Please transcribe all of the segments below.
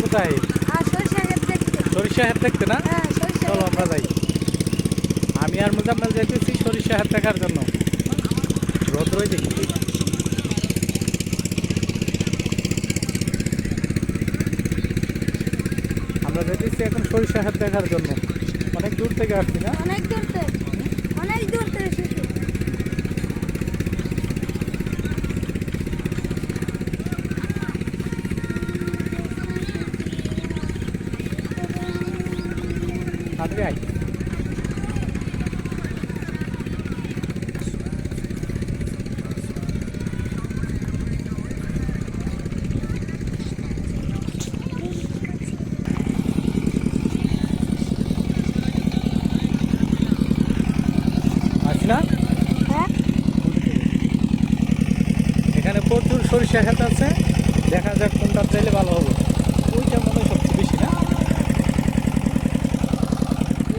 কোথায়? সরিষা ক্ষেত দেখতে না? চলো আমরা যাই। আমি আর মোজাম্মেল যাইতেছি সরিষা ক্ষেত দেখার জন্য। রোদ্রই দেখি। আমরা যাইতেছি এখন সরিষা ক্ষেত দেখার জন্য। অনেক দূর থেকে আসছি না? অনেক দূর থেকে এসেছি। তাড়াতাড়ি আয়। না হ্যাঁ, এখানে প্রচুর সরিষা ক্ষেত আছে, দেখা যাক কোনটা চাইলে ভালো হবে। ওইটা মনে হয় সবচেয়ে বেশি না?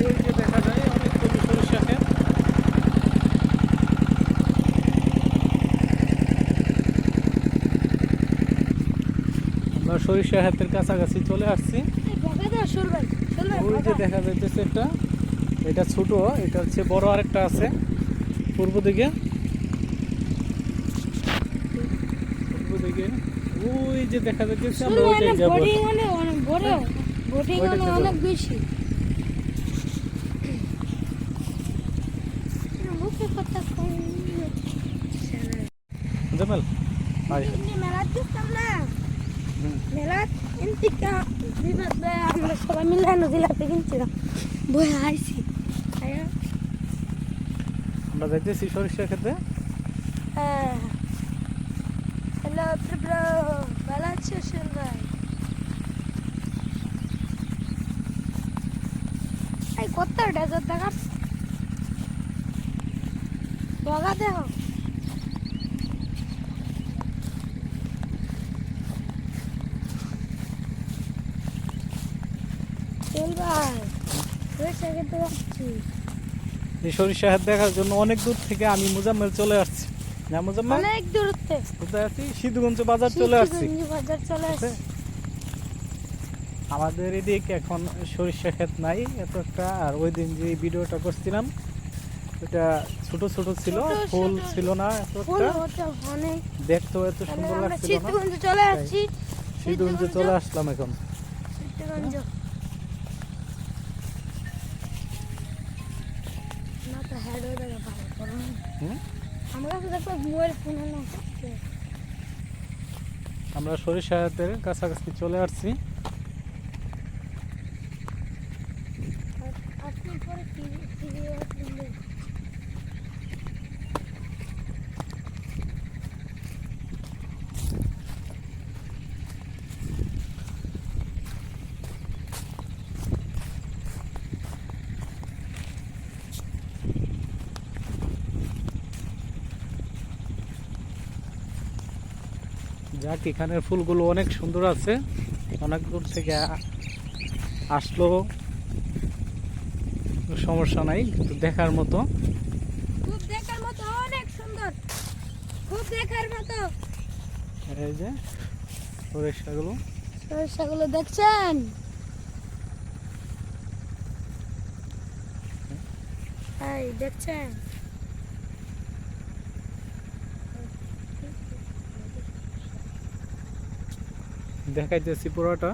ওই যে দেখা যায় অনেকগুলো সরিষা ক্ষেত। আমরা সরিষা ক্ষেতের কাছাকাছি চলে আসছি। ওই যে দেখা যাইতেছে এটা ছোট, এটা হচ্ছে বড় আরেকটা আছে পূর্ব দিকে। ওই যে দেখা যাচ্ছে আমরা ওইটাই যাব। অনেক বেশি। জামাল আয়। আমরা সবাই মিলে নদীলাতে কিনছিলাম, বই আইছি। আমরা যাইতেছি সরিষা খেতে। হ্যালো ব্রো, ভালো আছিস ভাই? এই কত ডেজার্ট দেখা বগা দেহ। চল ভাই, সরিষা খেতে যাচ্ছি। এই সরিষা ক্ষেত দেখার জন্য অনেক দূর থেকে আমি মোজাম্মেল চলে আসছি। না মোজাম্মেল, অনেক দূরত্বে কোথায় আছি? সিদ্ধগঞ্জ বাজার চলে আসছি। বাজার চলে আসছি। আমাদের এদিকে এখন সরিষা ক্ষেত নাই এত একটা। আর ওই দিন যে ভিডিওটা করছিলাম ওটা ছোট ছোট ছিল, ফুল ছিল না এত একটা, দেখতেও এত সুন্দর লাগছিল না। সিদ্ধগঞ্জ চলে আসছি। সিদ্ধগঞ্জে চলে আসলাম এখন। সিদ্ধগঞ্জ না তো হেড হয়ে যাবে ভালো করো। আমরা তো দেখো মোবাইল ফোন না। আমরা সরিষা ক্ষেতের কাছাকাছি চলে আসছি। আপনি পরে কি যাক, এখানের ফুলগুলো অনেক সুন্দর আছে। অনেক দূর থেকে আসলো সমস্যা নাই, কিন্তু দেখার মতো। খুব দেখার মতো, অনেক সুন্দর, খুব দেখার মতো। এই যে সরিষাগুলো দেখছেন? এই দেখছেন? দেখাইতেছি পুরোটা।